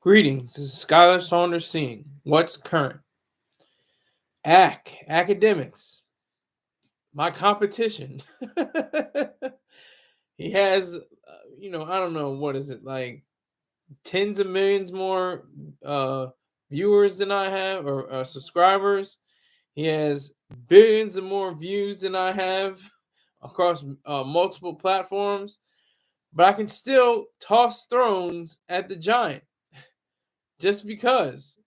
Greetings. This is Skyler Saunders seeing what's current. Academics. My competition. He has, I don't know, what is it, like tens of millions more viewers than I have, or subscribers. He has billions of more views than I have across multiple platforms. But I can still toss thrones at the giant just because.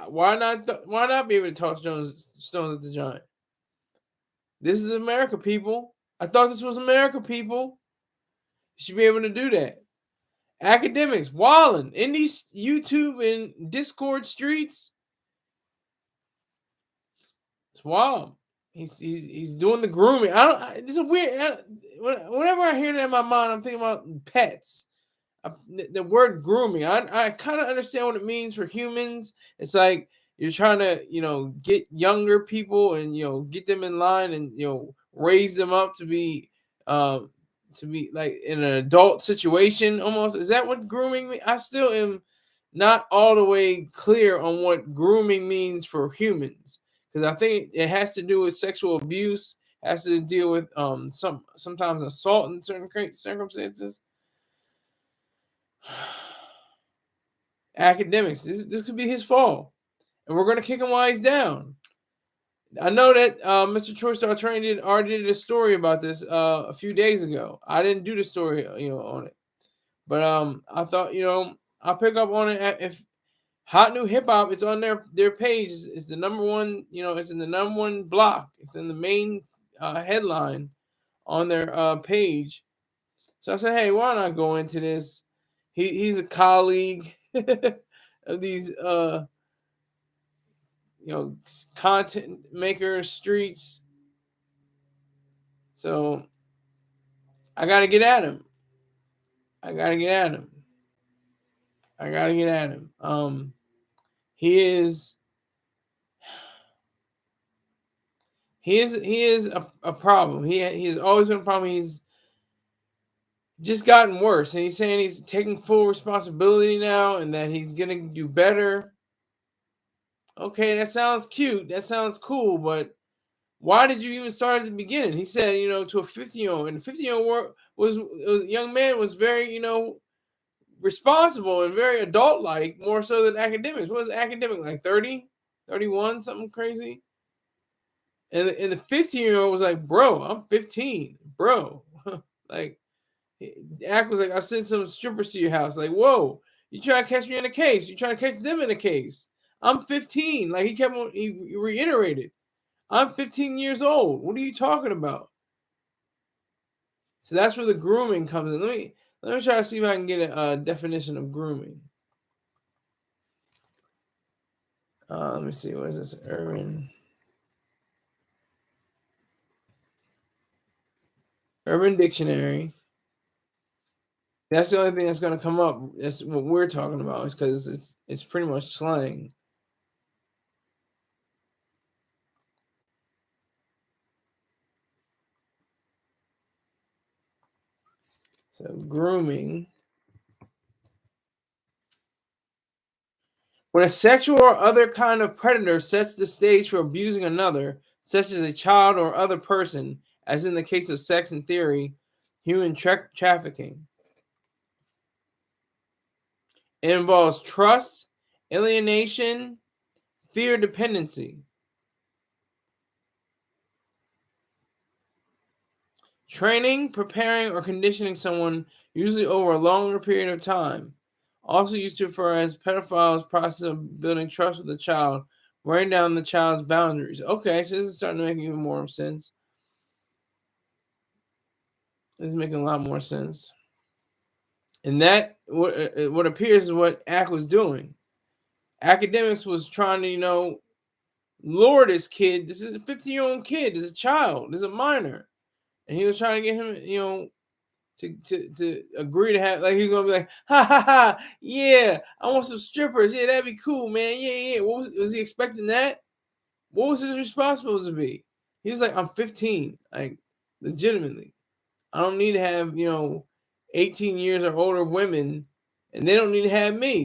Why not? Why not be able to toss stones at the giant? This is America, people. I thought this was America, people. You should be able to do that. Academics wilding in these YouTube and Discord streets. It's wild. He's doing the grooming. It's a weird. Whenever I hear that in my mind, I'm thinking about pets. The word grooming. I kind of understand what it means for humans. It's like you're trying to get younger people and get them in line and raise them up to be like in an adult situation almost. Is that what grooming means? I still am not all the way clear on what grooming means for humans, because I think it has to do with sexual abuse, has to deal with sometimes assault in certain circumstances. Academics, this could be his fall, and we're going to kick him while he's down. I know that Mr. Troy Star Train already did a story about this a few days ago. I didn't do the story on it, but I thought I'll pick up on it. If Hot New Hip Hop, it's on their page. It's the number one. It's in the number one block. It's in the main headline on their page. So I said, hey, why not go into this? He's a colleague of these content maker streets. So I gotta get at him. He is a problem. He has always been a problem. He's just gotten worse, and he's saying he's taking full responsibility now and that he's gonna do better. Okay, that sounds cute, that sounds cool, but why did you even start at the beginning? He said, to a 50-year-old, and the 50-year-old was a young man, was very, responsible and very adult-like, more so than academics. What was academic, like 30, 31, something crazy? And the 50-year-old was like, bro, I'm 15, bro. Like, Ack was like, I sent some strippers to your house. Like, whoa, you trying to catch me in a case? You trying to catch them in a case? I'm 15. Like, he reiterated, I'm 15 years old. What are you talking about? So that's where the grooming comes in. Let me try to see if I can get a definition of grooming. Let me see. What is this? Urban Dictionary. That's the only thing that's going to come up. That's what we're talking about, is because it's pretty much slang. So grooming. When a sexual or other kind of predator sets the stage for abusing another, such as a child or other person, as in the case of sex in theory, human trafficking. It involves trust, alienation, fear, dependency. Training, preparing, or conditioning someone, usually over a longer period of time. Also used to refer as pedophiles' process of building trust with the child, wearing down the child's boundaries. Okay, so this is starting to make even more sense. This is making a lot more sense. And that, what appears is what Ack was doing. Academics was trying to, lure this kid. This is a 50-year-old kid. This is a child. This is a minor. And he was trying to get him, to agree to have, like, he's gonna be like, ha ha ha, yeah, I want some strippers. Yeah, that'd be cool, man. Yeah. What was he expecting that? What was his response supposed to be? He was like, I'm 15, like, legitimately. I don't need to have 18 years or older women, and they don't need to have me.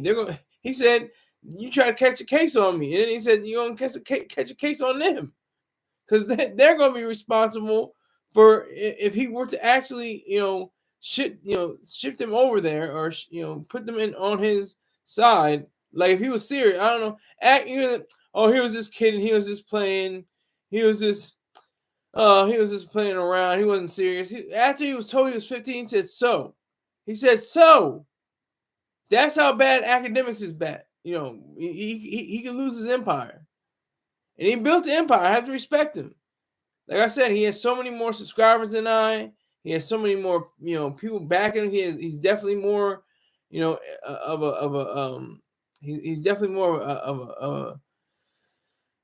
He said, "You try to catch a case on me," and then he said, "You're gonna catch a case on them, because they're gonna be responsible for if he were to actually, ship them over there, or put them in on his side. Like if he was serious, I don't know. Oh, he was just kidding. He was just playing. He was just playing around. He wasn't serious. After he was told he was 15, he said so. He said so. That's how bad academics is bad. He could lose his empire, and he built the empire. I have to respect him. Like I said, he has so many more subscribers than I. He has so many more, people backing him. He's definitely more, he's definitely more of a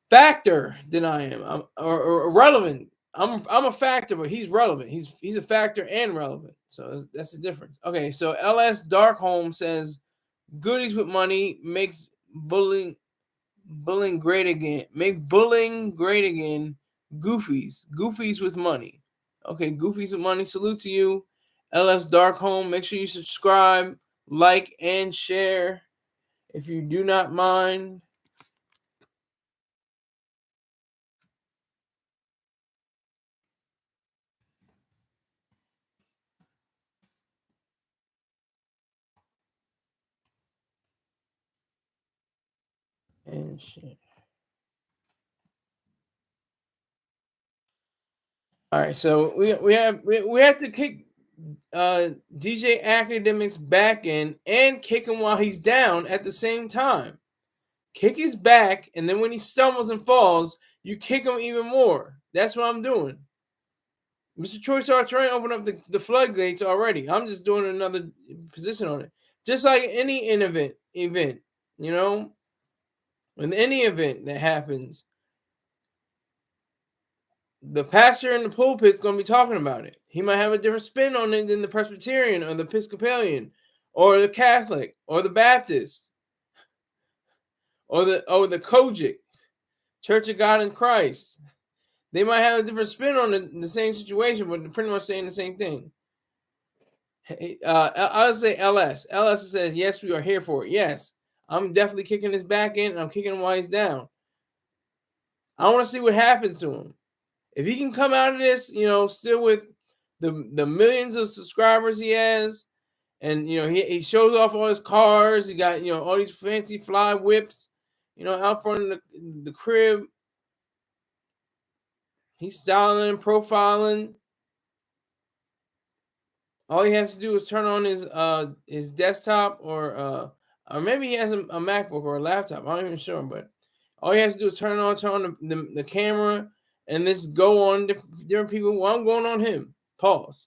factor than I am, or relevant. I'm a factor, but he's relevant. He's a factor and relevant. So that's the difference. Okay, so LS Darkholm says, "Goodies with money makes bullying great again. Make bullying great again. Goofies with money." Okay, goofies with money. Salute to you, LS Darkholm. Make sure you subscribe, like, and share if you do not mind. And share. All right, so we have to kick DJ Academics back in and kick him while he's down at the same time. Kick his back, and then when he stumbles and falls, you kick him even more. That's what I'm doing. Mr. Choice Archer opened up the floodgates already. I'm just doing another position on it. Just like any event, in any event that happens, the pastor in the pulpit is going to be talking about it. He might have a different spin on it than the Presbyterian or the Episcopalian or the Catholic or the Baptist or the Kojic, Church of God in Christ. They might have a different spin on the same situation, but they're pretty much saying the same thing. I'll say LS. LS says, "Yes, we are here for it." Yes, I'm definitely kicking his back in, and I'm kicking him while he's down. I want to see what happens to him. If he can come out of this, still with the millions of subscribers he has, and he shows off all his cars. He got all these fancy fly whips, out front of the crib. He's styling, profiling. All he has to do is turn on his desktop, or maybe he has a MacBook or a laptop. I'm not even sure, but all he has to do is turn on the camera, and just go on different people. Well, I'm going on him. Pause.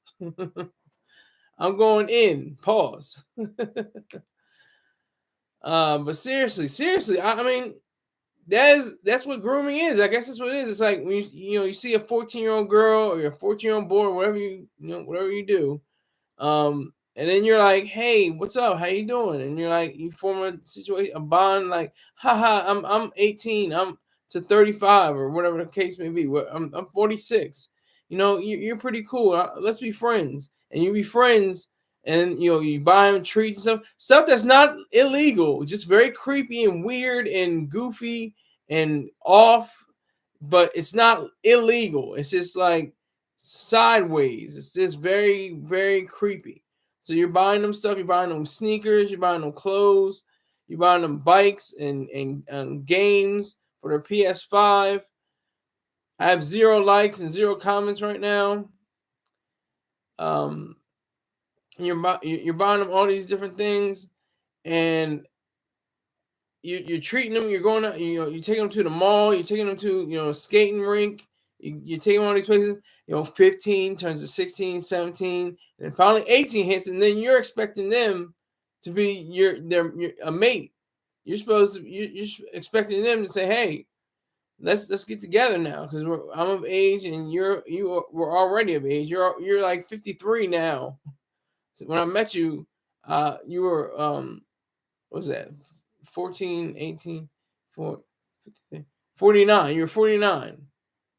I'm going in. Pause. But seriously, I mean, that's what grooming is. I guess that's what it is. It's like when you see a 14-year-old girl or a 14-year-old boy, whatever whatever you do. And then you're like, "Hey, what's up? How you doing?" And you're like, you form a bond, like, "Haha, I'm 18, I'm to 35, or whatever the case may be. I'm 46. You're pretty cool. Let's be friends." And you be friends, and you buy them treats and stuff that's not illegal, just very creepy and weird and goofy and off, but it's not illegal. It's just like sideways. It's just very, very creepy. So you're buying them stuff. You're buying them sneakers. You're buying them clothes. You're buying them bikes and games for their PS5. I have 0 likes and 0 comments right now. You're buying them all these different things, and you're treating them. You're going out. You're taking them to the mall. You're taking them to a skating rink. You take them all these places. 15 turns to 16, 17, and finally 18 hits, and then you're expecting them to be a mate. You're expecting them to say, "Hey, let's get together now, because I'm of age and we're already of age. You're like 53 now. So when I met you, you were what was that? 14, 18, 49. You were 49.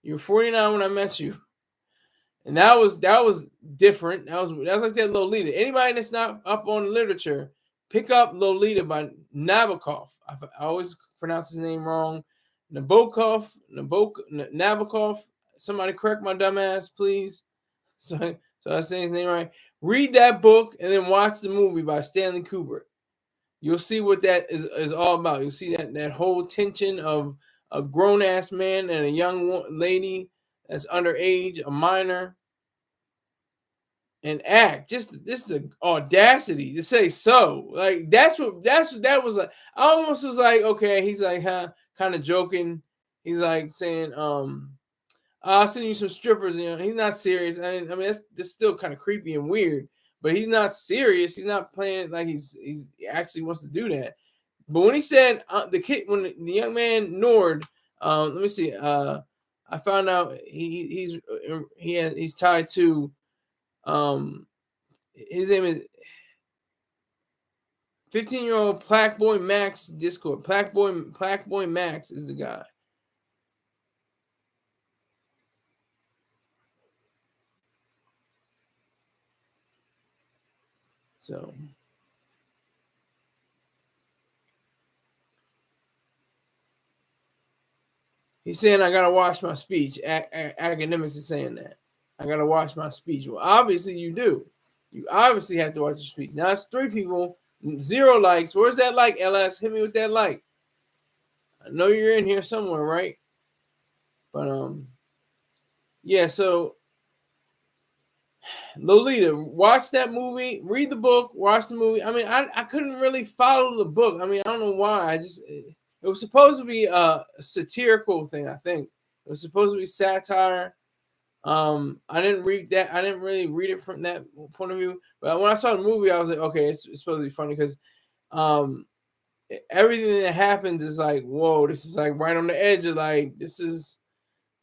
You were 49 when I met you." And that was different. That was like that Lolita. Anybody that's not up on literature Pick up Lolita by Nabokov. I always pronounce his name wrong. Nabokov. Somebody correct my dumb ass, please. So I say his name right. Read that book and then watch the movie by Stanley Kubrick. You'll see what that is all about. You'll see that whole tension of a grown ass man and a young lady that's underage, a minor, and act. Just the audacity to say so. Like that was like. I almost was like, okay, he's like, kind of joking. He's like saying, I'll send you some strippers. You know, he's not serious. I mean, that's still kind of creepy and weird. But he's not serious. He's not playing it like he actually wants to do that. But when he said when the young man Nord, let me see. I found out he's tied to, his name is 15-year-old Plaque Boy Max Discord. Plaque Boy Max is the guy. So he's saying I gotta watch my speech. Academics is saying that I gotta watch my speech. Well, obviously you do. You obviously have to watch your speech. Now it's 3 people, 0 likes. Where's that like, LS? Hit me with that like. I know you're in here somewhere, right? But yeah. So Lolita, watch that movie, read the book, watch the movie. I mean, I couldn't really follow the book. I mean, I don't know why. It was supposed to be a satirical thing. I think it was supposed to be satire. I didn't read that. I didn't really read it from that point of view. But when I saw the movie, I was like, okay, it's supposed to be funny because everything that happens is like, whoa, this is like right on the edge of like, this is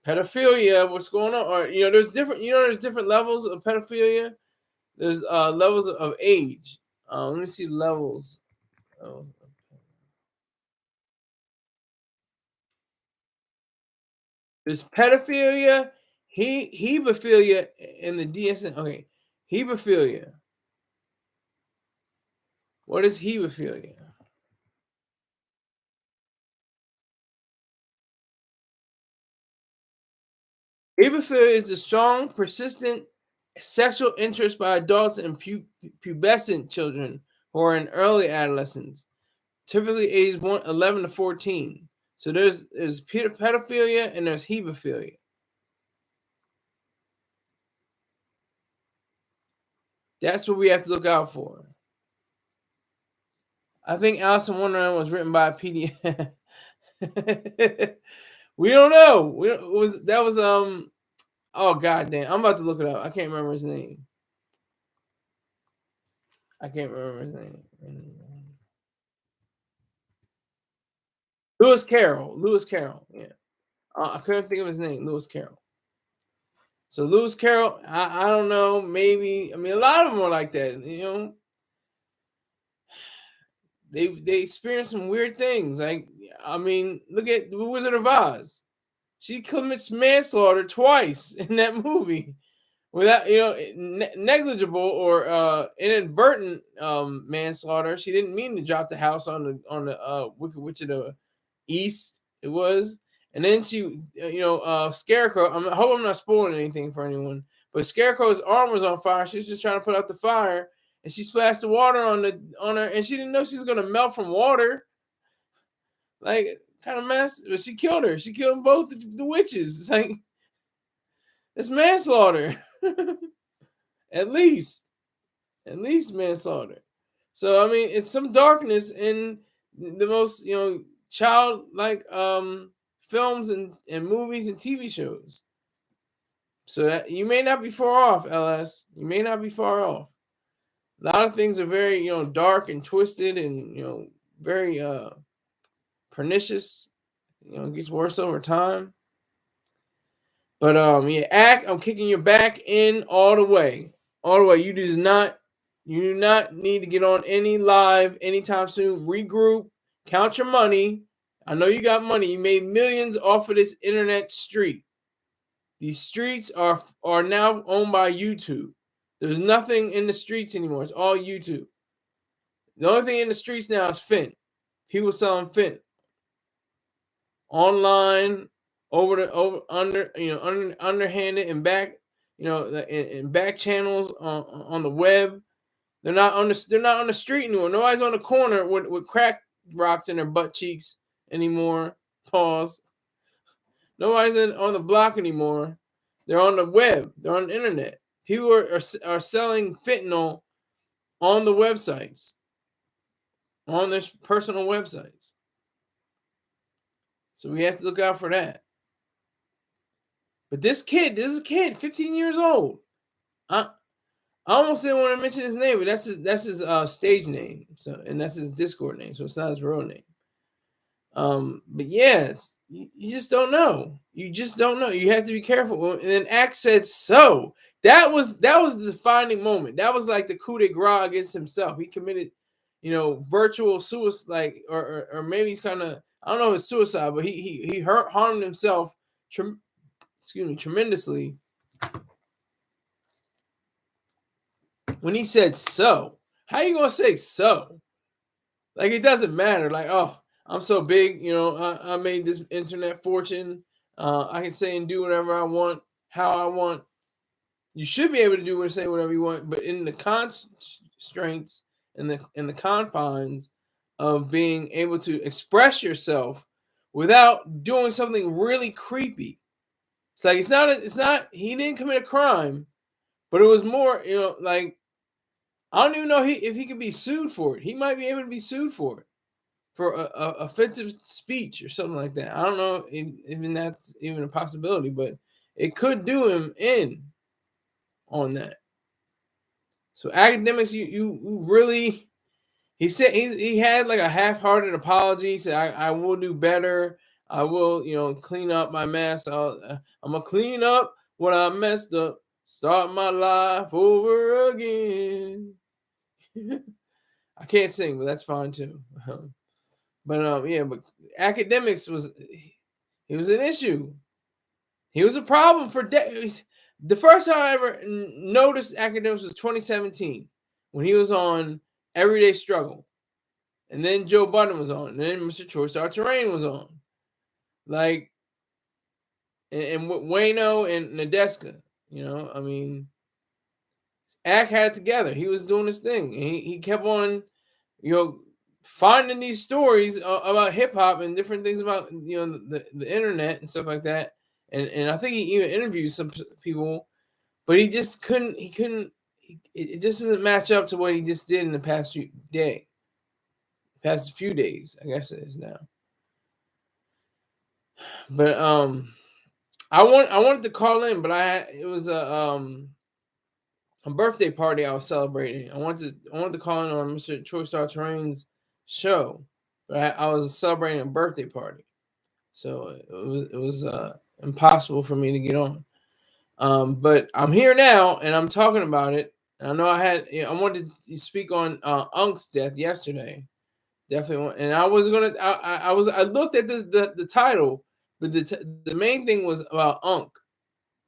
pedophilia. What's going on? Or there's different levels of pedophilia. There's levels of age. Let me see levels. There's pedophilia, hebephilia, and the DSM. Okay, hebephilia. What is hebephilia? Hebephilia is the strong, persistent sexual interest by adults and pubescent children who are in early adolescence, typically ages 11 to 14. So there's pedophilia and there's hebephilia. That's what we have to look out for. I think Alice in Wonderland was written by a PDF. We don't know. Oh goddamn! I'm about to look it up. I can't remember his name. Lewis Carroll. Yeah. I couldn't think of his name. Lewis Carroll. So Lewis Carroll, I don't know. Maybe, I mean, a lot of them are like that. They experience some weird things. Like, I mean, look at the Wizard of Oz. She commits manslaughter twice in that movie without negligible or inadvertent manslaughter. She didn't mean to drop the house on the Wicked Witch of the East. It was, and then she Scarecrow. I hope I'm not spoiling anything for anyone, but Scarecrow's arm was on fire. She was just trying to put out the fire, and she splashed the water on her, and she didn't know she was gonna melt from water. Like, kind of mess, but she killed her. She killed both the witches. It's like, it's manslaughter. At least manslaughter. So I mean, it's some darkness in the most childlike films and movies and TV shows. So that you may not be far off, LS. You may not be far off. A lot of things are very dark and twisted and very pernicious. It gets worse over time. But yeah, act. I'm kicking your back in all the way. All the way. You do not need to get on any live anytime soon. Regroup. Count your money. I know you got money. You made millions off of this internet street. These streets are now owned by YouTube. There's nothing in the streets anymore. It's all YouTube. The only thing in the streets now is fent. People selling fent online, underhanded and back, in back channels on the web. They're not on the street anymore. Nobody's on the corner with crack rocks in their butt cheeks anymore. Pause. Nobody's on the block anymore. They're on the web. They're on the internet. People are selling fentanyl on the websites, on their personal websites. So we have to look out for that. But this is a kid, 15 years old. I almost didn't want to mention his name, but that's his stage name. So, and that's his Discord name. So it's not his real name. But yes, you just don't know. You just don't know. You have to be careful. And then Axe said so. That was the defining moment. That was like the coup de grace against himself. He committed, virtual suicide, like, or maybe he's kind of, I don't know if it's suicide, but he harmed himself tremendously when he said so. How you gonna say so? Like, it doesn't matter. Like, oh, I'm so big, I made this internet fortune. I can say and do whatever I want, how I want. You should be able to do and say whatever you want, but in the constraints and the confines of being able to express yourself without doing something really creepy. It's like it's not he didn't commit a crime, but it was more, like, I don't even know if he could be sued for it. He might be able to be sued for it, for a offensive speech or something like that. I don't know if that's even a possibility, but it could do him in on that. So academics, you really, he said he had like a half-hearted apology. He said, I will do better. I will, clean up my mess. I'm gonna clean up what I messed up, start my life over again. I can't sing, but that's fine too. But academics was an issue. He was a problem for decades. The first time I ever noticed academics was 2017 when he was on Everyday Struggle, and then Joe Budden was on, and then Mr. Troy Star Terrain was on, like, and Wayno and Nadeska. I mean, Ack had it together. He was doing his thing, and he kept on, finding these stories about hip hop and different things about the internet and stuff like that. And I think he even interviewed some people, but he just couldn't. It just doesn't match up to what he just did in the past few days. I guess it is now. But I wanted to call in, but it was a birthday party I was celebrating. I wanted to call in on Mr. Troy Star Terrain's show, but I was celebrating a birthday party, so it was impossible for me to get on. But I'm here now, and I'm talking about it. And I know I wanted to speak on Unk's death yesterday. Definitely, and I was gonna. I looked at the title, but the main thing was about Unk.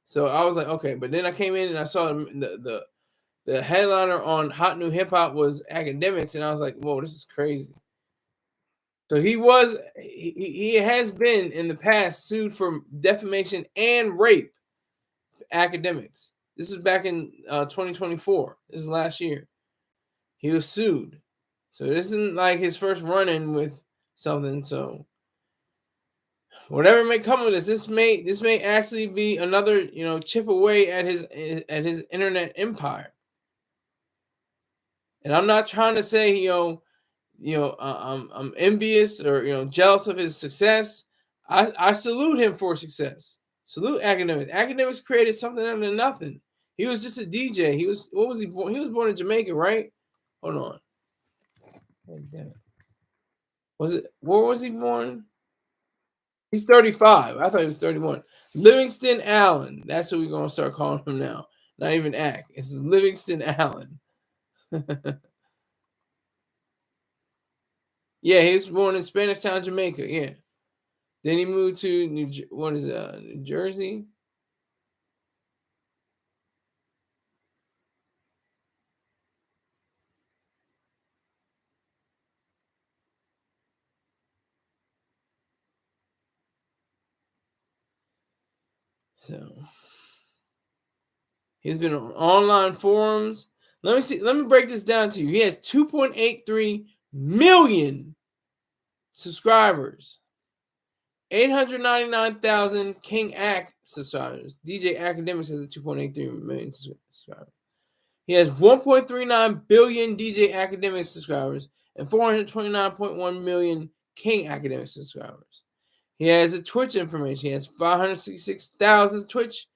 So I was like, okay. But then I came in and I saw the headliner on Hot New Hip Hop was Academics, and I was like, whoa, this is crazy. So he has been in the past sued for defamation and rape. Academics. This is back in 2024. This is last year. He was sued. So this isn't like his first run-in with something. So whatever may come of this may actually be another chip away at his internet empire. And I'm not trying to say I'm envious or jealous of his success. I salute him for success. Salute Academics. Academics created something out of nothing. He was just a DJ. What was he born? He was born in Jamaica, right? Hold on. Oh, damn it. Where was he born? He's 35. I thought he was 31. Livingston Allen. That's what we're gonna start calling him now. Not even Ack. It's Livingston Allen. Yeah, he was born in Spanish Town, Jamaica. Yeah. Then he moved to New Jersey. So he's been on online forums. Let me see. Let me break this down to you. He has 2.83 million subscribers. 899,000 King Ack subscribers. DJ Academics has a 2.83 million subscribers. He has 1.39 billion DJ Academics subscribers and 429.1 million King Academics subscribers. He has a Twitch information. He has 566,000 Twitch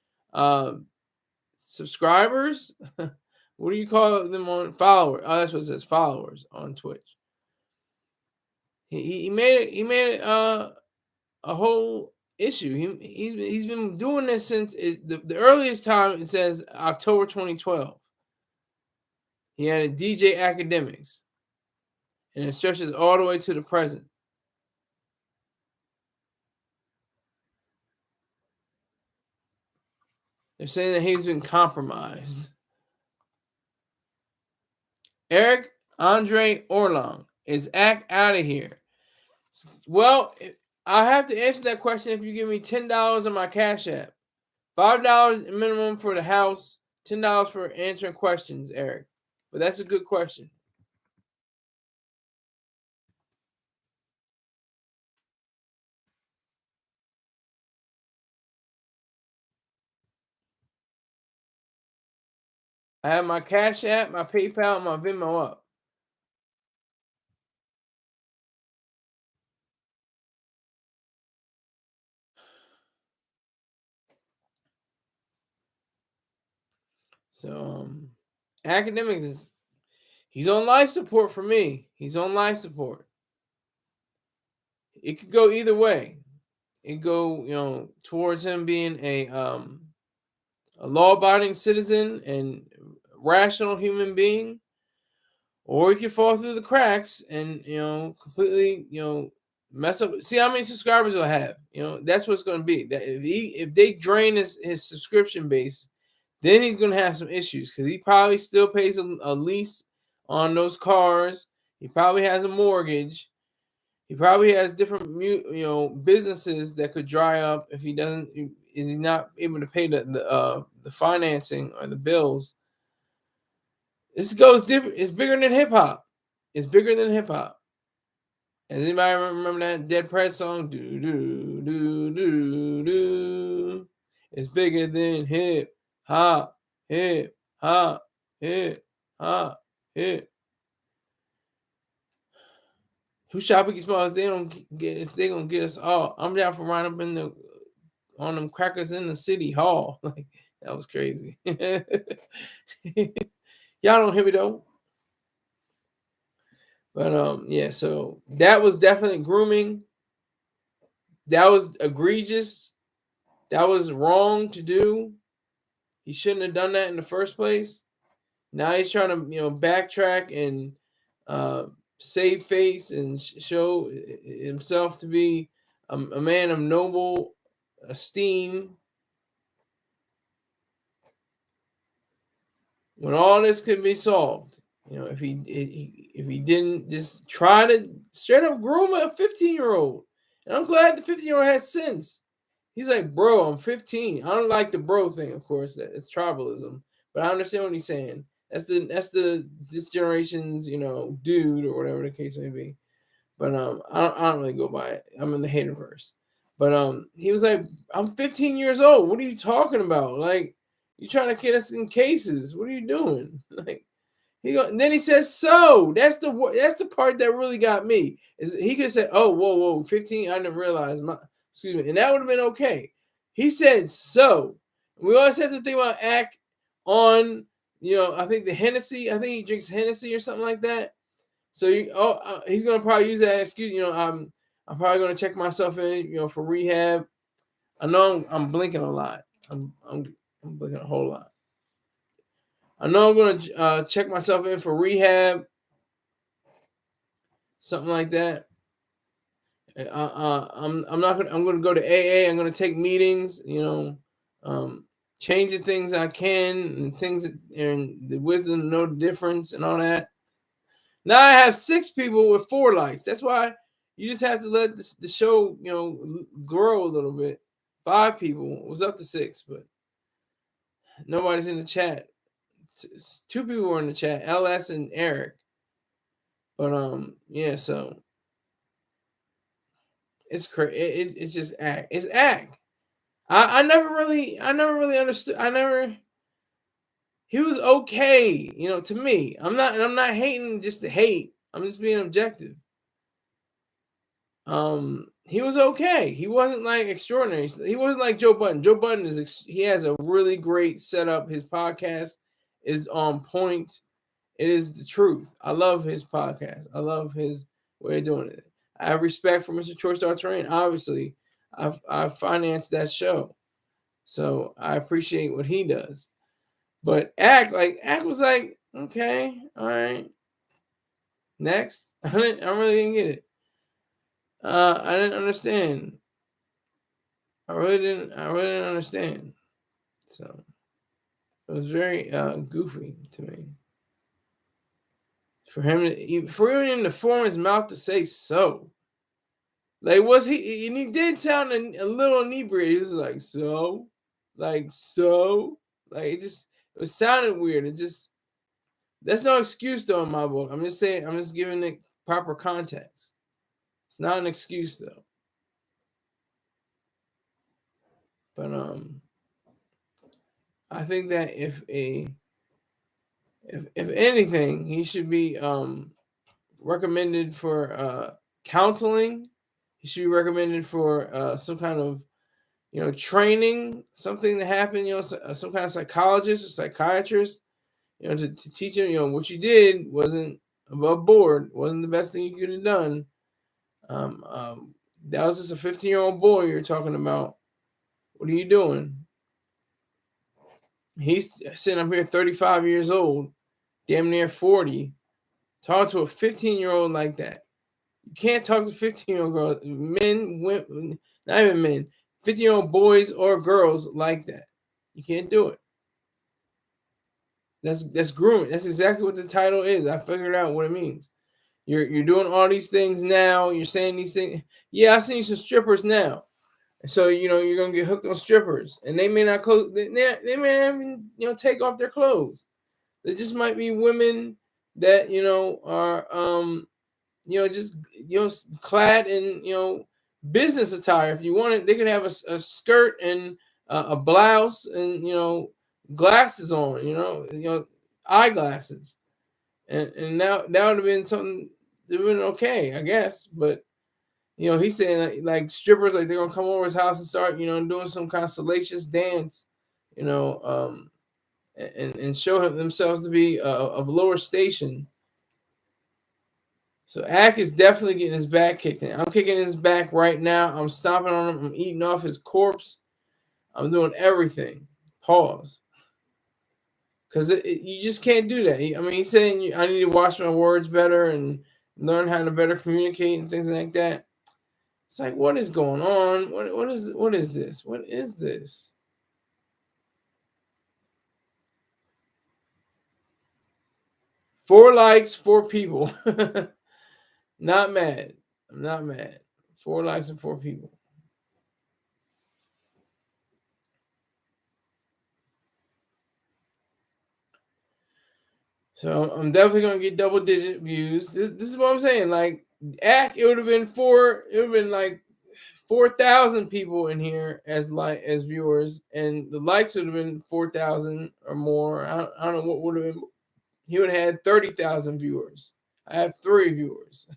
subscribers. What do you call them on followers? Oh, that's what it says, followers on Twitch. He made it a whole issue. He's been doing this since the earliest time. It says October 2012. He had a DJ Academics, and it stretches all the way to the present. They're saying that he's been compromised. Eric Andre Orlong is out of here. Well, I have to answer that question if you give me $10 on my Cash App. $5 minimum for the house, $10 for answering questions, Eric. But that's a good question. I have my Cash App, my PayPal, and my Venmo up. So, Academics he's on life support for me. He's on life support. It could go either way. It could go, towards him being a law-abiding citizen and rational human being, or he could fall through the cracks and completely mess up. See how many subscribers he'll have. That's what's going to be. That if they drain his subscription base, then he's going to have some issues because he probably still pays a lease on those cars. He probably has a mortgage. He probably has different businesses that could dry up if he doesn't. Is he not able to pay the financing or the bills? This goes different. It's bigger than hip hop. It's bigger than hip hop. Does anybody remember that Dead Prez song? Do do do do do. It's bigger than hip hop, hip hop, hip hop, hip. Who shot Biggie Smalls? They don't get us. They gonna get us all. I'm down for riding up on them crackers in the city hall. Like that was crazy. Y'all don't hear me though. But yeah, so that was definitely grooming. That was egregious. That was wrong to do. He shouldn't have done that in the first place. Now he's trying to backtrack and save face and show himself to be a man of noble esteem. When all this could be solved, if he didn't just try to straight up groom a 15-year-old. And I'm glad the 15-year-old has sense. He's like, bro, I'm 15. I don't like the bro thing, of course. It's tribalism, but I understand what he's saying. That's this generation's dude or whatever the case may be. But I don't really go by it. I'm in the haterverse. But he was like, I'm 15 years old. What are you talking about? Like, you trying to get us in cases? What are you doing? Like, and then he says, so that's the part that really got me. Is he could have said, oh, whoa, 15. I didn't realize excuse me, and that would have been okay. He said so. We always have to think about act on. I think the Hennessy. I think he drinks Hennessy or something like that. So he's gonna probably use that excuse. I'm probably gonna check myself in. For rehab. I know I'm blinking a lot. I'm blinking a whole lot. I know I'm gonna check myself in for rehab. Something like that. I'm not gonna. I'm gonna go to AA. I'm gonna take meetings. Change the things I can and things and the wisdom to know the difference and all that. Now I have 6 people with 4 likes. That's why you just have to let the show, grow a little bit. 5 people. It was up to 6, but nobody's in the chat. 2 people were in the chat, LS and Eric. But yeah, so it's crazy. It's just act. It's act. I never really understood. He was okay, to me. I'm not hating just to hate. I'm just being objective. He was okay. He wasn't like extraordinary. He wasn't like Joe Budden. Joe Budden he has a really great setup. His podcast is on point. It is the truth. I love his podcast. I love his way of doing it. I have respect for Mr. Troy Star Terrain. Obviously, I financed that show, so I appreciate what he does. But Act was like, okay, all right, next. I really didn't get it. I didn't understand. I really didn't understand. So it was very goofy to me. For him to form his mouth to say so. Like, was he? And he did sound a little inebriated. He was like, so, like, it was sounding weird. That's no excuse though in my book. I'm just saying. I'm just giving it proper context. It's not an excuse though. But I think that if anything, he should be recommended for counseling. He should be recommended for some kind of training, something to happen. Some kind of psychologist or psychiatrist. To teach him. What you did wasn't above board. Wasn't the best thing you could have done. That was just a 15-year-old boy you're talking about. What are you doing? He's sitting up here 35 years old, damn near 40, talking to a 15-year-old like that. You can't talk to 15-year-old girls, men, women, not even men, 15-year-old boys or girls like that. You can't do it. That's grooming. That's exactly what the title is. I figured out what it means. You're doing all these things now. You're saying these things. Yeah, I seen some strippers now. So you're gonna get hooked on strippers, and they may not close. They may not even take off their clothes. There just might be women that are just clad in business attire. If you want it, they could have a skirt and a blouse and glasses on. Eyeglasses, and now that would have been something that would have been okay, I guess, but. He's saying like strippers, like they're gonna come over his house and start, doing some kind of salacious dance, and show themselves to be of lower station. So Ack is definitely getting his back kicked in. I'm kicking his back right now. I'm stomping on him. I'm eating off his corpse. I'm doing everything. Pause. Because you just can't do that. He's saying I need to watch my words better and learn how to better communicate and things like that. It's like, what is going on? What is this? What is this? Four likes, 4 people. Not mad. I'm not mad. 4 likes and 4 people. So I'm definitely gonna get double-digit views. This is what I'm saying. Like, it would have been like 4,000 people in here as viewers, and the likes would have been 4,000 or more. I don't know what would have been. He would have had 30,000 viewers. I have 3 viewers,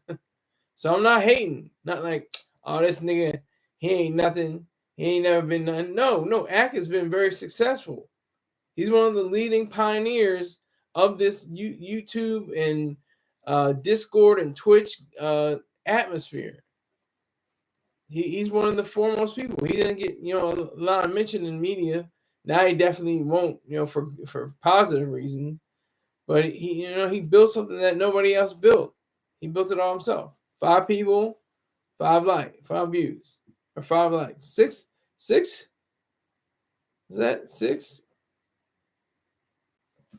so I'm not hating. Not like, oh, this nigga, he ain't nothing. He ain't never been nothing. No, Ack has been very successful. He's one of the leading pioneers of this YouTube and Discord and Twitch atmosphere. He's one of the foremost people. He didn't get a lot of mention in media. Now he definitely won't, for positive reasons. But he built something that nobody else built. He built it all himself. 5 people, 5 views, or 5 likes. 6. Is that 6?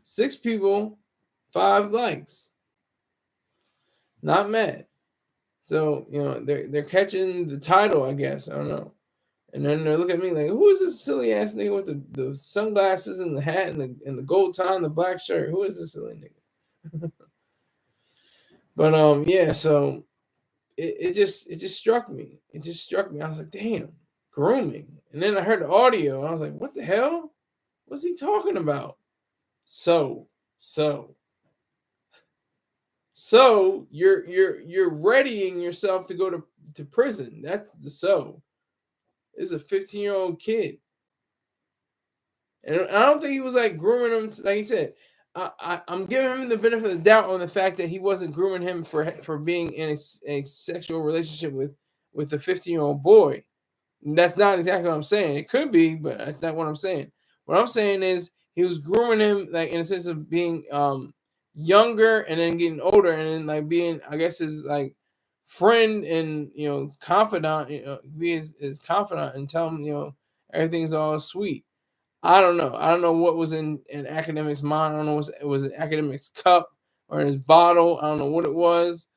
6 people, 5 likes. Not mad. So they're catching the title, I guess. I don't know. And then they look at me like, who is this silly ass nigga with the sunglasses and the hat and the gold tie and the black shirt? Who is this silly nigga? But yeah, so it just struck me. It just struck me. I was like, damn, grooming. And then I heard the audio. And I was like, what the hell? What's he talking about? So you're readying yourself to go to prison. That's the so. This is a 15-year-old kid. And I don't think he was like grooming him. Like he said, I'm giving him the benefit of the doubt on the fact that he wasn't grooming him for being in a sexual relationship with a 15-year-old boy. And that's not exactly what I'm saying. It could be, but that's not what I'm saying. What I'm saying is he was grooming him like in a sense of being younger and then getting older and then like being, I guess, his like friend and confidant, be his confidant and tell him everything's all sweet. I don't know. I don't know what was in academic's mind. I don't know what it was in academic's cup or in his bottle. I don't know what it was.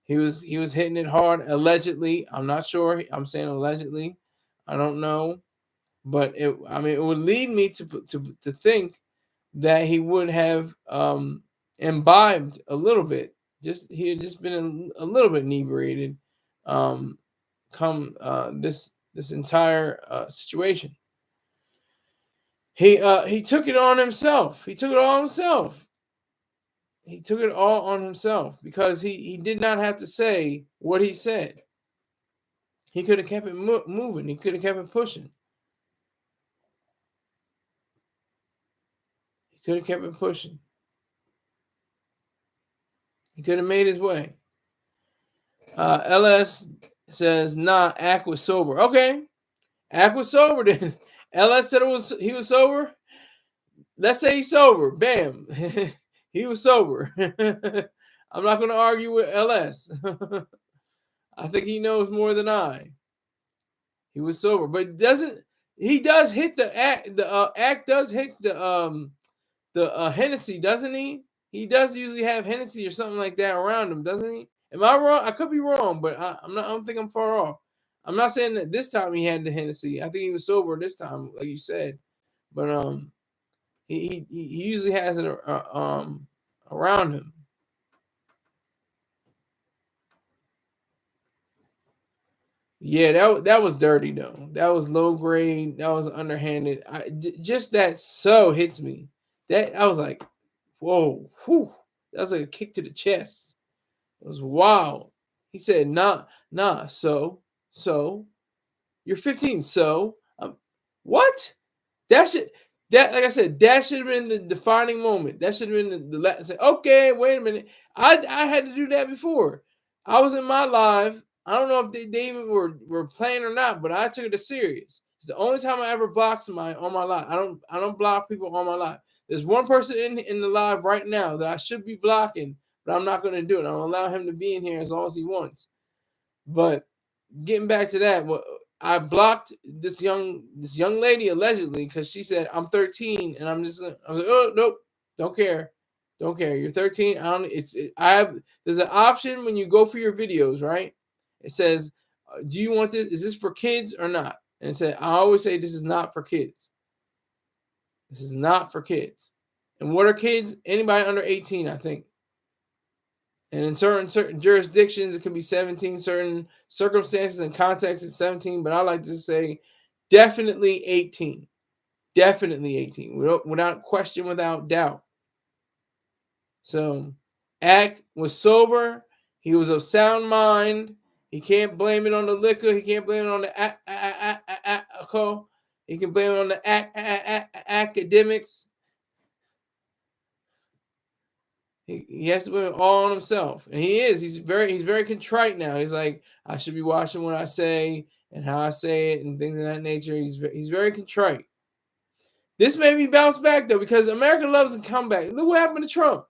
He was hitting it hard allegedly. I'm not sure. I'm saying allegedly. I don't know, but it would lead me to think that he would have imbibed a little bit. He had just been a little bit inebriated come this entire situation. He took it on himself. He took it all on himself. He took it all on himself because he did not have to say what he said. He could have kept it moving. He could have kept it pushing. He could have kept it pushing. He could have made his way. LS says, nah, Ack was sober. Okay. Ack was sober then. LS said he was sober. Let's say he's sober. Bam. He was sober. I'm not going to argue with LS. I think he knows more than I. He was sober, but he does hit the act. The act does hit the Hennessy, doesn't he? He does usually have Hennessy or something like that around him, doesn't he? Am I wrong? I could be wrong, but I don't think I'm far off. I'm not saying that this time he had the Hennessy. I think he was sober this time, like you said. But he usually has it around him. Yeah, that was dirty though. That was low grade. That was underhanded. Just that so hits me. That I was like, whoa, whew. That was like a kick to the chest. It was wild. He said, nah, so you're 15, so what? That like I said, that should have been the defining moment. That should have been the say, okay, wait a minute. I had to do that before. I was in my live. I don't know if they even were playing or not, but I took it as serious. It's the only time I ever blocked somebody on my live. I don't block people on my live. There's one person in the live right now that I should be blocking, but I'm not going to do it. I'm going to allow him to be in here as long as he wants. But getting back to that, I blocked this young lady allegedly because she said I'm 13, and I was like, oh nope, don't care. You're 13. There's an option when you go for your videos, right? It says, do you want this? Is this for kids or not? And it said, I always say this is not for kids. This is not for kids. And what are kids? Anybody under 18, I think. And in certain jurisdictions, it can be 17. Certain circumstances and contexts, it's 17. But I like to say definitely 18. Definitely 18. Without question, without doubt. So, Ack was sober. He was of sound mind. He can't blame it on the liquor. He can't blame it on the alcohol. He can blame it on the academics. He has to blame it all on himself, and he is. He's very contrite now. He's like, I should be watching what I say and how I say it and things of that nature. He's very contrite. This made me bounce back though, because America loves a comeback. Look what happened to Trump.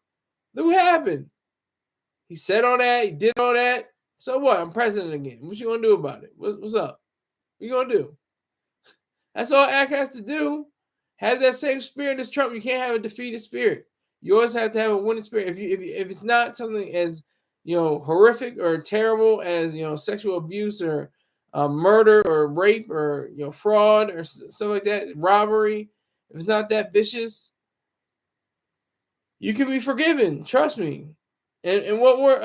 Look what happened. He said all that. He did all that. So what? I'm president again. What you gonna do about it? What's up? What you gonna do? That's all Ack has to do. Have that same spirit as Trump. You can't have a defeated spirit. You always have to have a winning spirit. If it's not something as horrific or terrible as sexual abuse or murder or rape or fraud or stuff like that, robbery, if it's not that vicious, you can be forgiven. Trust me. And what we're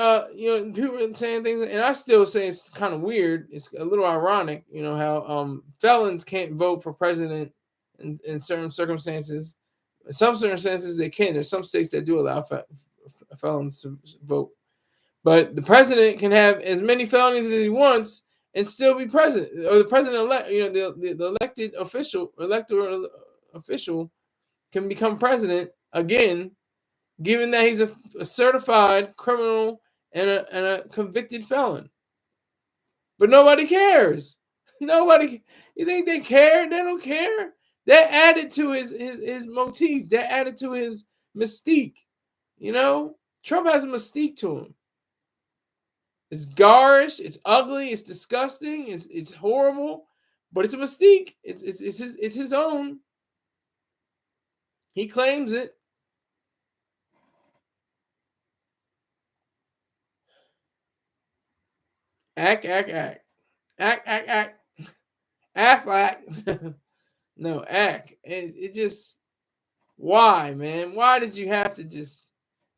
people are saying things, and I still say it's kind of weird. It's a little ironic, how felons can't vote for president in certain circumstances. In some circumstances they can. There's some states that do allow felons to vote, but the president can have as many felonies as he wants and still be president, or the president elect. The elected electoral official can become president again, given that he's a certified criminal and a convicted felon. But nobody cares. Nobody. You think they care? They don't care. That added to his motif. That added to his mystique. Trump has a mystique to him. It's garish. It's ugly. It's disgusting. It's horrible. But it's a mystique. It's his own. He claims it. Act. Affleck. No, act. It just, why, man? Why did you have to just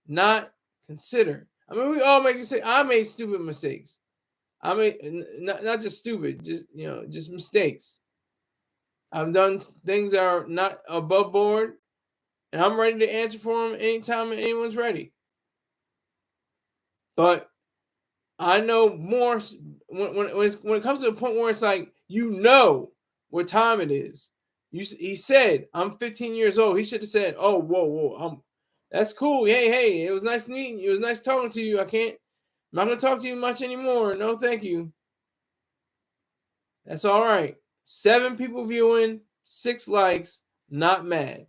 not consider? I mean, we all make mistakes. I made stupid mistakes. I made not just stupid, just mistakes. I've done things that are not above board, and I'm ready to answer for them anytime anyone's ready. But I know more when it comes to a point where it's like, what time it is. He said, I'm 15 years old. He should have said, oh, whoa, that's cool. Hey, it was nice meeting you. It was nice talking to you. I'm not going to talk to you much anymore. No, thank you. That's all right. 7 people viewing, 6 likes, not mad.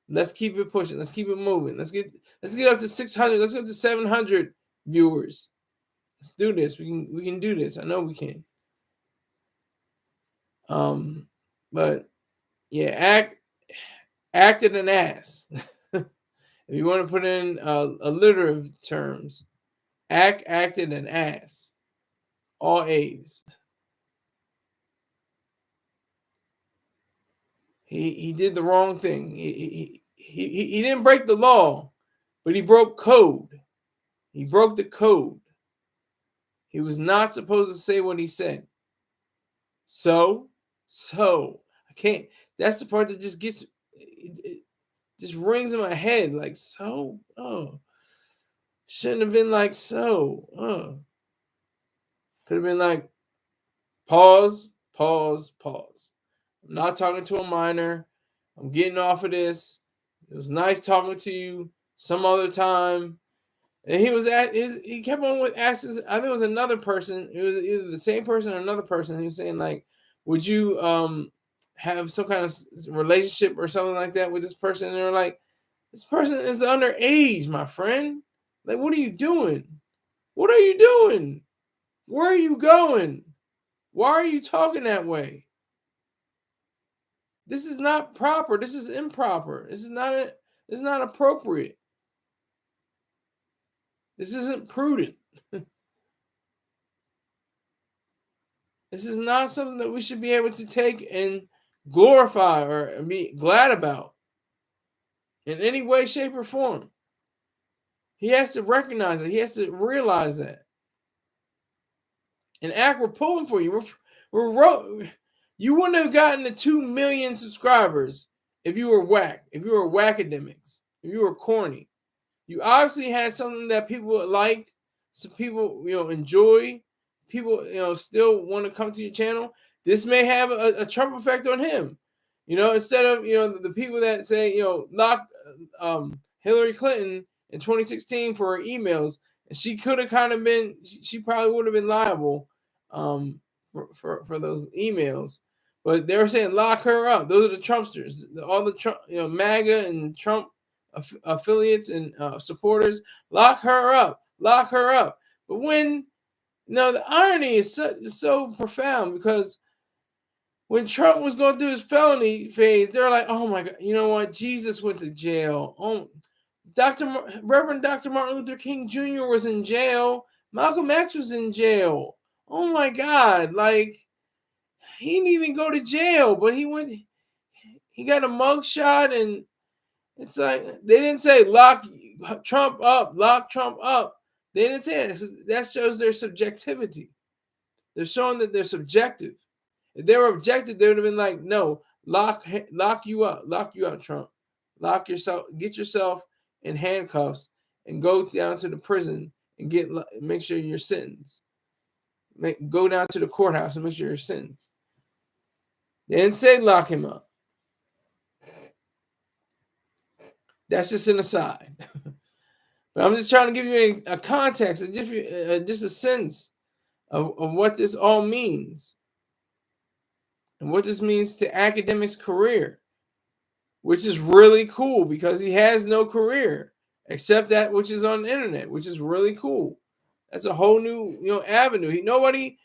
Let's keep it pushing. Let's keep it moving. Let's get up to 600. Let's get up to 700 viewers. Let's do this. We can do this. I know we can. But yeah, acted an ass. If you want to put in a litter of terms, acted an ass. All A's. He did the wrong thing. He didn't break the law, but he broke code. He broke the code. He was not supposed to say what he said. So I can't. That's the part that just gets, it just rings in my head like, shouldn't have been like, could have been like, pause. I'm not talking to a minor. I'm getting off of this. It was nice talking to you some other time. And he kept on with asking, I think it was another person. It was either the same person or another person. He was saying like, would you have some kind of relationship or something like that with this person? And they're like, this person is underage, my friend. Like, what are you doing? What are you doing? Where are you going? Why are you talking that way? This is not proper. This is improper. This is not appropriate. This isn't prudent. This is not something that we should be able to take and glorify or be glad about in any way, shape, or form. He has to recognize it. He has to realize that. And we're pulling for you. You wouldn't have gotten the 2 million subscribers if you were whack. If you were whackademics. If you were corny. You obviously had something that people liked. Some people, enjoy. People, still want to come to your channel. This may have a Trump effect on him. Instead of, the people that say, lock Hillary Clinton in 2016 for her emails, and she could have kind of been, she probably would have been liable for those emails. But they were saying lock her up. Those are the Trumpsters. All the Trump, MAGA and Trump affiliates and supporters. Lock her up. But when, the irony is so profound, because when Trump was going through his felony phase, they're like, oh my God, you know what? Jesus went to jail. Oh, Reverend Dr. Martin Luther King Jr. was in jail. Malcolm X was in jail. Oh my God. Like, he didn't even go to jail, but he went. He got a mugshot, and it's like they didn't say lock Trump up, lock Trump up. They didn't say that. That shows their subjectivity. They're showing that they're subjective. If they were objective, they would have been like, no, lock you up, lock you out, Trump. Lock yourself, get yourself in handcuffs and go down to the prison and make sure you're sentenced. Go down to the courthouse and make sure you're sentenced. They didn't say lock him up. That's just an aside. But I'm just trying to give you a context, just a sense of what this all means and what this means to academics' career, which is really cool because he has no career except that which is on the internet, which is really cool. That's a whole new, avenue. Nobody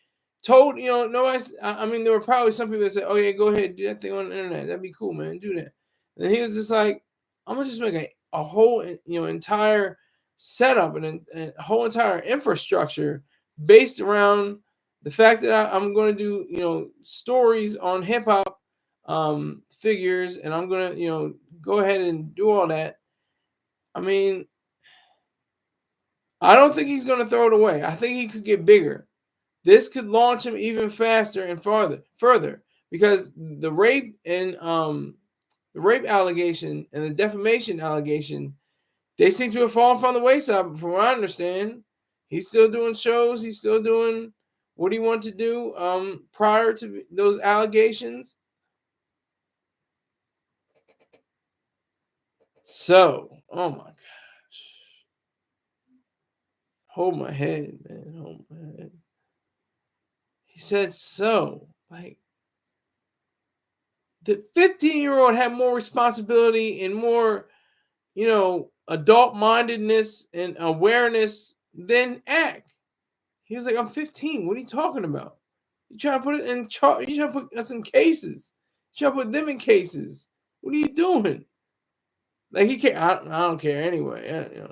told, nobody. I mean, there were probably some people that said, "Oh yeah, go ahead, do that thing on the internet. That'd be cool, man. Do that." And he was just like, "I'm gonna just make a whole, entire setup and a whole entire infrastructure based around the fact that I'm going to do, stories on hip hop figures, and I'm going to, go ahead and do all that." I mean, I don't think he's going to throw it away. I think he could get bigger. This could launch him even faster and further because the rape and the rape allegation and the defamation allegation, they seem to have fallen from the wayside. From what I understand, he's still doing shows. He's still doing what he wanted to do prior to those allegations. So, oh my gosh. Hold my head, man. Hold my head. He said so. Like, the 15-year-old had more responsibility and more, adult-mindedness and awareness than Ack. He was like, I'm 15. What are you talking about? You trying to put it in charge? You trying to put us in cases? You trying to put them in cases? What are you doing? Like, he can't. I don't care anyway.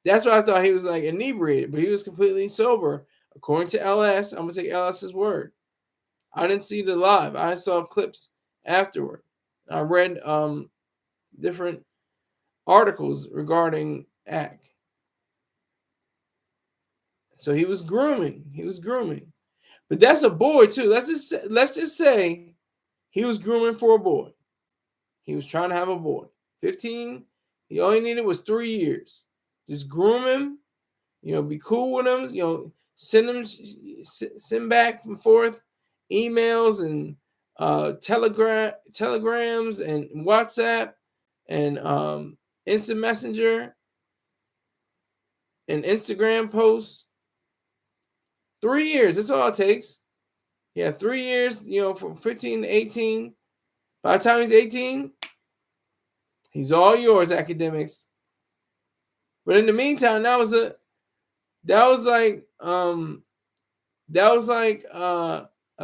That's why I thought he was like inebriated, but he was completely sober, according to LS. I'm gonna take LS's word. I didn't see the live. I saw clips afterward. I read different articles regarding Ack. So he was grooming. But that's a boy too. Let's just say he was grooming for a boy. He was trying to have a boy. 15. He only needed was 3 years. Just groom him. Be cool with him. Send back and forth emails and telegrams and WhatsApp and instant messenger and Instagram posts. 3 years. That's all it takes. Yeah, 3 years, from 15 to 18. By the time he's 18, he's all yours, academics. But in the meantime, that was a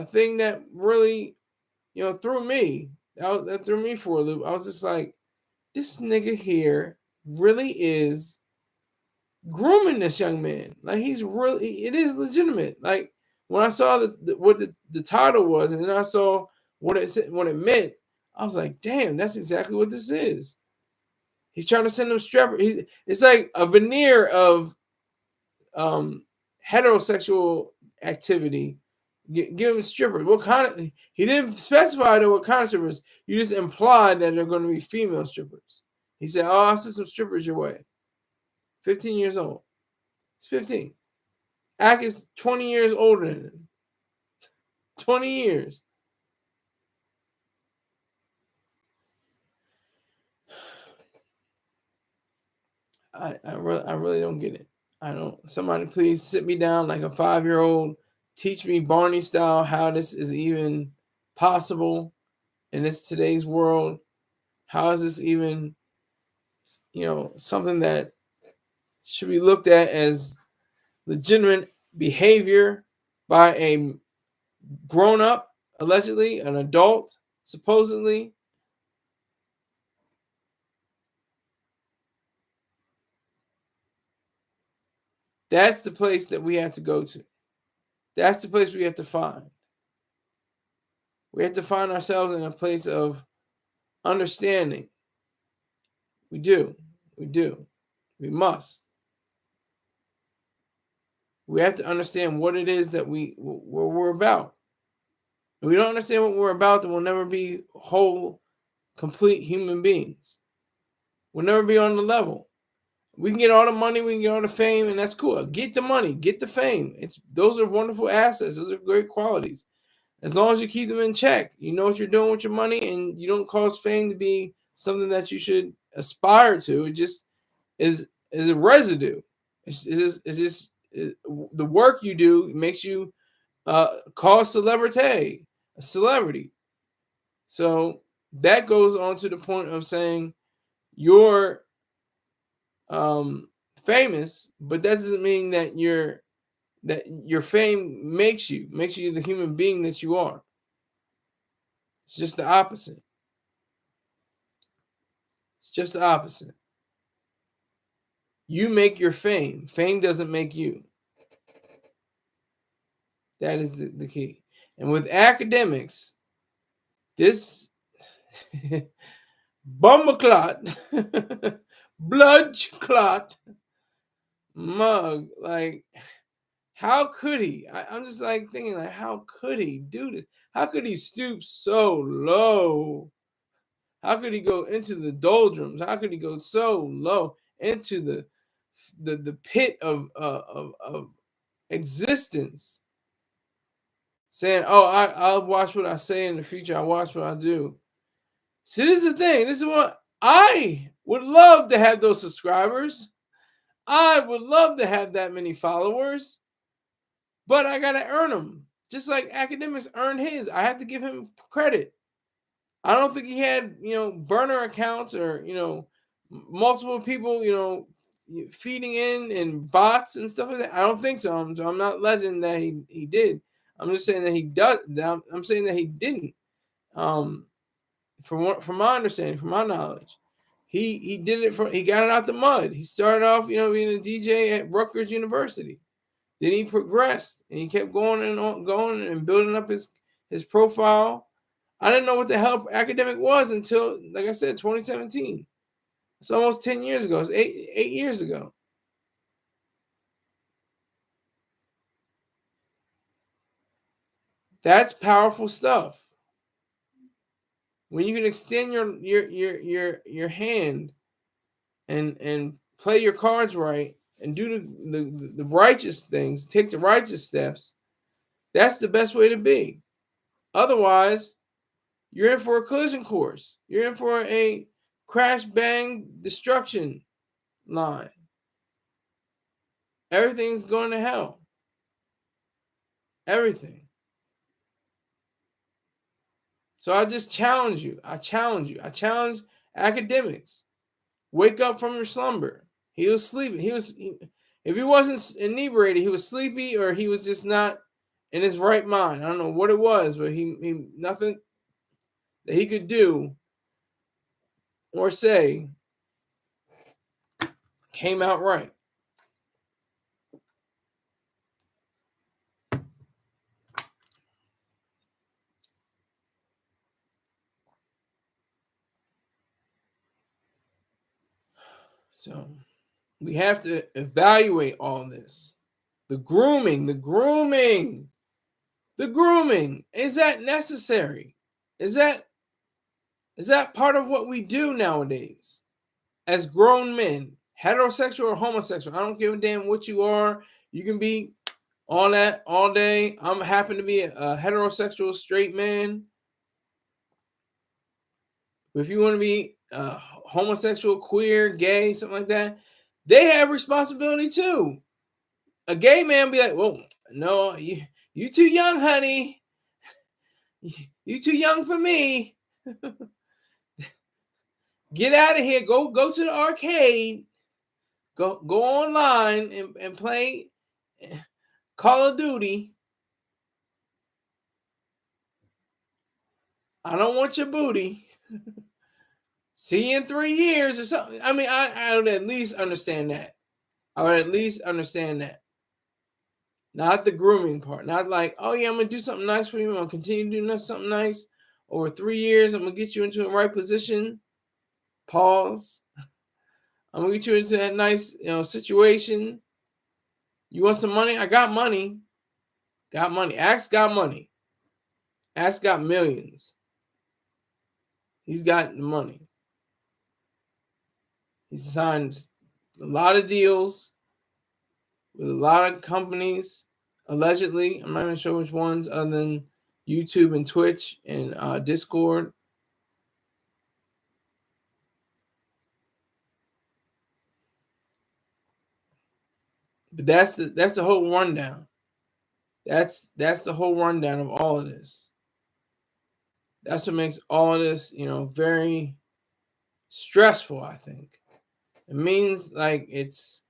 thing that really, threw me. That threw me for a loop. I was just like, this nigga here really is grooming this young man. Like, it is legitimate. Like, when I saw what the title was, and then I saw what it meant, I was like, damn, that's exactly what this is. He's trying to send them strippers. It's like a veneer of heterosexual activity. Give him strippers. What kind of? He didn't specify what kind of strippers. You just implied that they're going to be female strippers. He said, "Oh, I'll send some strippers your way." 15 years old. He's 15. Ack is 20 years older than him. 20 years. I really don't get it. I don't. Somebody please sit me down like a 5-year-old. Teach me Barney style how this is even possible in today's world. How is this even, something that should be looked at as legitimate behavior by a grown-up, allegedly, an adult, supposedly. That's the place that we have to go to. That's the place we have to find. We have to find ourselves in a place of understanding. We do. We do. We must. We have to understand what it is that we're about. If we don't understand what we're about, then we'll never be whole, complete human beings. We'll never be on the level. We can get all the money, we can get all the fame, and that's cool. Get the money, get the fame. Those are wonderful assets. Those are great qualities. As long as you keep them in check, you know what you're doing with your money, and you don't cause fame to be something that you should aspire to. It just is a residue. It's just the work you do makes you cause celebrity, a celebrity. So that goes on to the point of saying you're famous, but that doesn't mean that your fame makes you the human being that you are. It's just the opposite. It's just the opposite. You make your fame. Fame doesn't make you. That is the key. And with academics, this bumbleclot, blood clot mug, like, how could he? I'm just like thinking, like, how could he do this? How could he stoop so low? How could he go into the doldrums? How could he go so low into the pit of existence? Saying, "Oh, I'll watch what I say in the future. I watch what I do." See, this is the thing. This is what I would love to have, those subscribers. I would love to have that many followers, but I gotta earn them. Just like academics earned his. I have to give him credit. I don't think he had, burner accounts or, multiple people, feeding in and bots and stuff like that. I don't think so. I'm not alleging that he did. I'm just saying that he does. I'm saying that he didn't. From my understanding, from my knowledge, he did it he got it out the mud. He started off, being a DJ at Rutgers University. Then he progressed and he kept going and building up his profile. I didn't know what the hell academic was until, like I said, 2017. It's almost 10 years ago. It's eight years ago. That's powerful stuff. When you can extend your hand and play your cards right and do the righteous things, take the righteous steps, that's the best way to be. Otherwise, you're in for a collision course. You're in for a crash, bang, destruction line. Everything's going to hell. Everything. So I just challenge you. I challenge academics. Wake up from your slumber. He was sleeping. If he wasn't inebriated, he was sleepy, or he was just not in his right mind. I don't know what it was, but he nothing that he could do or say came out right. So we have to evaluate all this. The grooming. Is that necessary? Is that part of what we do nowadays as grown men, heterosexual or homosexual? I don't give a damn what you are. You can be all that all day. I'm happen to be a heterosexual straight man. If you want to be homosexual, queer, gay, something like that, they have responsibility too. A gay man be like, "Well, no, you too young, honey. You too young for me. Get out of here. Go to the arcade. Go online and play Call of Duty. I don't want your booty. See you in 3 years or something." I mean, I would at least understand that. Not the grooming part. Not like, oh yeah, I'm gonna do something nice for you. I'm gonna continue doing something nice over 3 years. I'm gonna get you into the right position. Pause. I'm gonna get you into that nice, situation. You want some money? I got money. Got money. Axe got money. Axe got millions. He's got the money. He's signed a lot of deals with a lot of companies, allegedly. I'm not even sure which ones, other than YouTube and Twitch and Discord. But that's the whole rundown. That's the whole rundown of all of this. That's what makes all of this, very stressful, I think. It means like it's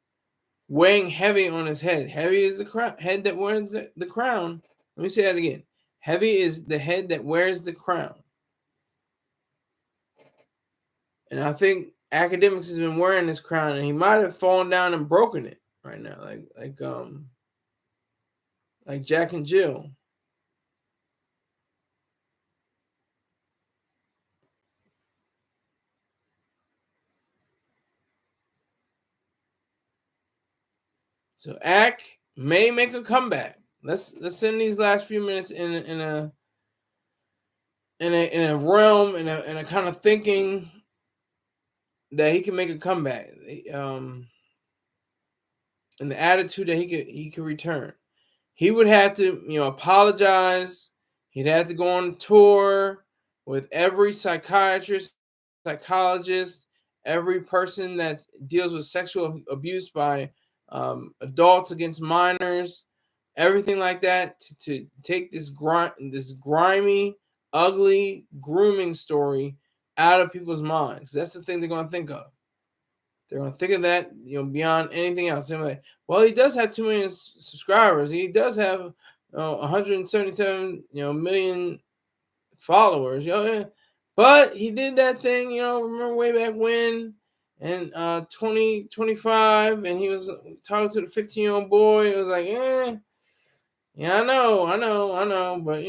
weighing heavy on his head. Heavy is the head that wears the crown. Let me say that again. Heavy is the head that wears the crown. And I think Academics has been wearing this crown, and he might have fallen down and broken it right now, like Jack and Jill. So Ack may make a comeback. Let's send these last few minutes in a realm in a kind of thinking that he can make a comeback. In the attitude that he could return. He would have to, apologize. He'd have to go on tour with every psychiatrist, psychologist, every person that deals with sexual abuse by adults against minors, everything like that, to take this grimy, ugly grooming story out of people's minds. That's the thing they're going to think of. They're going to think of that, beyond anything else. They're like, well, he does have 2 million subscribers. He does have 177, million followers. But he did that thing, remember way back when, in 2025, and he was talking to the 15-year-old boy. It was like, yeah, I know, but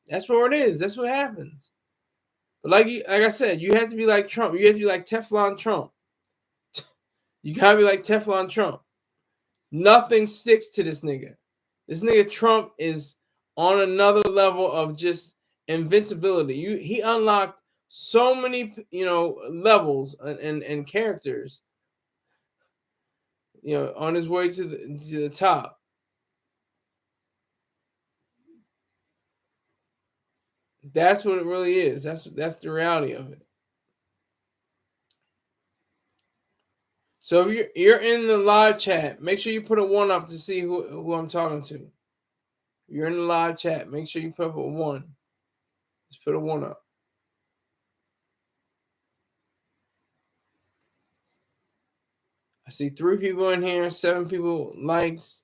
that's what it is. That's what happens. But like I said, you have to be like Trump. You have to be like Teflon Trump. You gotta be like Teflon Trump. Nothing sticks to this nigga. This nigga Trump is on another level of just invincibility. He unlocked so many, levels and characters, on his way to the top. That's what it really is. That's the reality of it. So if you're in the live chat, make sure you put a 1 up to see who I'm talking to. If you're in the live chat, make sure you put up a 1. Just put a 1 up. I see 3 people in here, 7 people likes.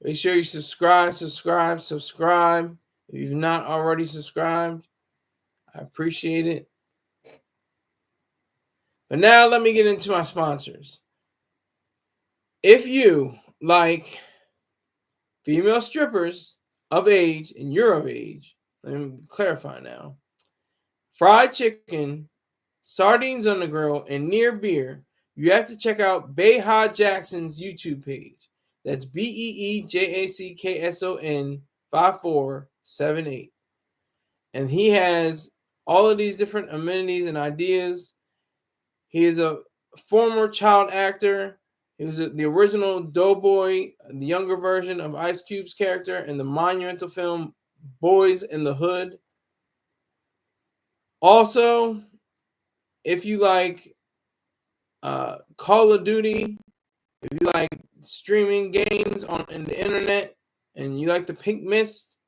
Make sure you subscribe. If you've not already subscribed, I appreciate it. But now let me get into my sponsors. If you like female strippers of age and you're of age, let me clarify now. Fried chicken, sardines on the grill, and near beer, you have to check out Beha Jackson's YouTube page. That's BeeJackson 5478. And he has all of these different amenities and ideas. He is a former child actor. He was the original Doughboy, the younger version of Ice Cube's character in the monumental film Boys in the Hood. Also, if you like Call of Duty, if you like streaming games in the internet, and you like the Pink Mist,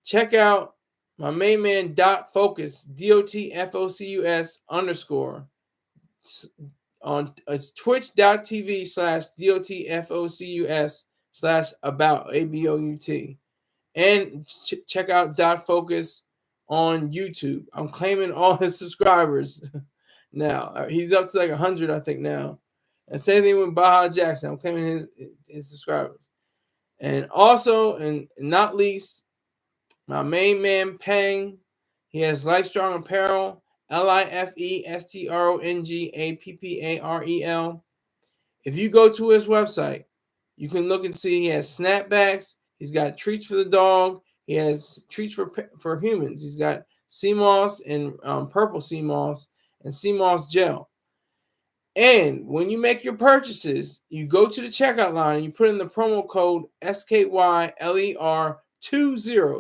check out my main man .focus, DOTFOCUS _ on it's twitch.tv/DOTFOCUS/about ABOUT, and check out .focus on YouTube. I'm claiming all his subscribers now. He's up to like 100, I think now. And same thing with Baja Jackson. I'm claiming his subscribers. And also, and not least, my main man Pang. He has LifeStrong Apparel, LIFESTRONG If you go to his website, you can look and see he has snapbacks. He's got treats for the dog. He has treats for humans. He's got sea moss and purple sea moss and sea moss gel. And when you make your purchases, you go to the checkout line and you put in the promo code SKYLER20.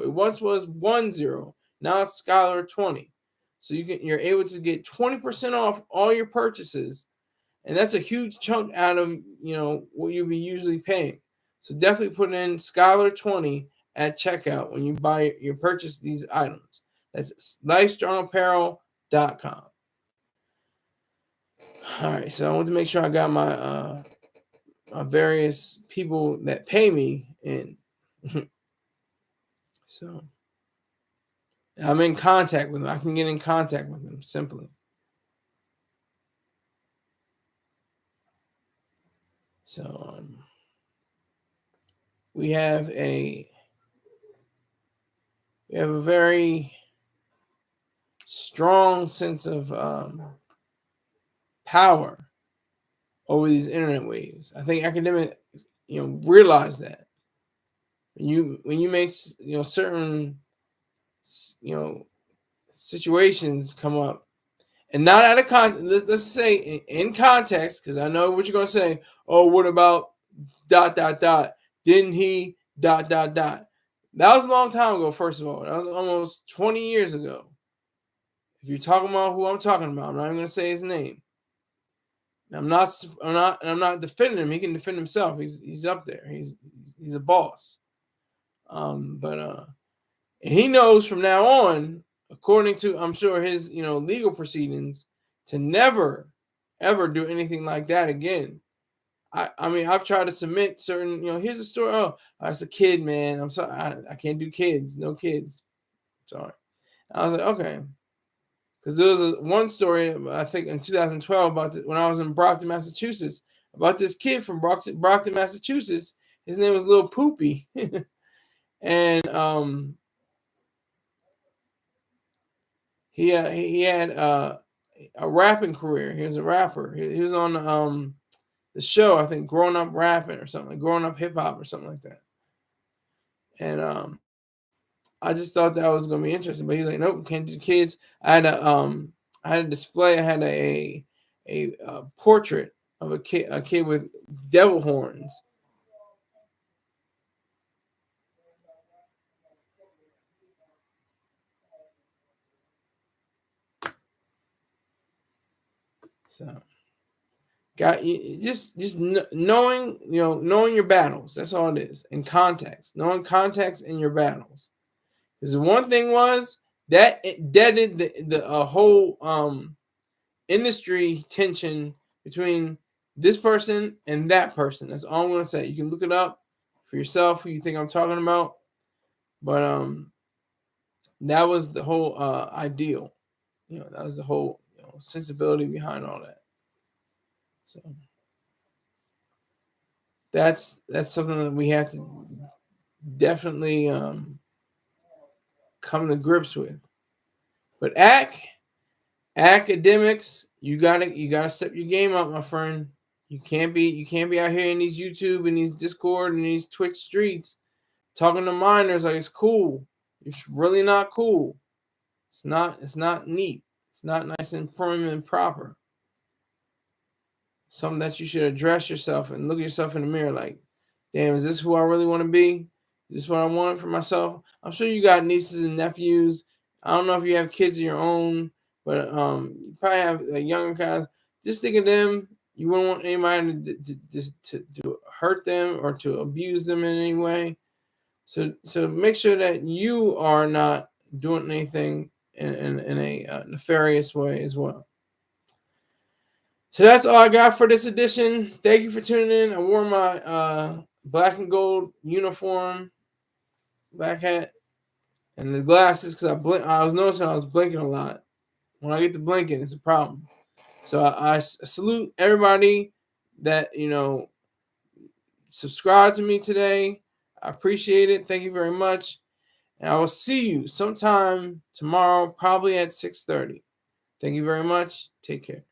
It once was 10. Now it's Skyler20. So you're able to get 20% off all your purchases. And that's a huge chunk out of what you'll be usually paying. So definitely put in Skyler20 at checkout when you purchase these items. That's LifeStrongApparel.com. All right, so I want to make sure I got my various people that pay me in. So I'm in contact with them. I can get in contact with them simply. So we have a very strong sense of power over these internet waves. I think academics, realize that when you make certain situations come up, and not out of context. Let's say in context, because I know what you're gonna say. Oh, what about ... Didn't he ... That was a long time ago. First of all, that was almost 20 years ago. If you're talking about who I'm talking about, I'm not even gonna say his name. I'm not defending him. He can defend himself. He's up there. He's a boss. But he knows from now on, according to I'm sure his legal proceedings, to never ever do anything like that again. I mean, I've tried to submit certain here's a story. Oh, that's a kid, man. I'm sorry, I can't do kids. No kids. Sorry. I was like, okay. Because there was one story, I think in 2012, about when I was in Brockton, Massachusetts, about this kid from Brockton, Massachusetts. His name was Lil Poopy. And he had a rapping career. He was a rapper. He was on the show, I think, Growing Up Rapping or something, like Growing Up Hip Hop or something like that. And I just thought that was going to be interesting, but he was like, nope, can't do kids. I had a display. I had a portrait of a kid with devil horns. So, got you just knowing knowing your battles. That's all it is. In context, knowing context in your battles. Because the one thing was that it deadened the whole industry tension between this person and that person. That's all I'm gonna say. You can look it up for yourself who you think I'm talking about. But that was the whole ideal. That was the whole sensibility behind all that. So that's something that we have to definitely come to grips with. But academics, you gotta step your game up, my friend. You can't be out here in these YouTube and these Discord and these Twitch streets talking to minors like it's cool. It's really not cool. It's not neat. It's not nice and prim and proper. Something that you should address yourself and look at yourself in the mirror like, damn, is this who I really want to be? Is this what I want for myself? I'm sure you got nieces and nephews. I don't know if you have kids of your own, but you probably have younger guys. Just think of them. You wouldn't want anybody to hurt them or to abuse them in any way. So make sure that you are not doing anything in a nefarious way as well. So that's all I got for this edition. Thank you for tuning in. I wore my black and gold uniform, black hat, and the glasses because I was noticing I was blinking a lot. When I get to blinking, it's a problem. So I salute everybody that subscribe to me today. I appreciate it. Thank you very much. And I will see you sometime tomorrow, probably at 6:30. Thank you very much. Take care.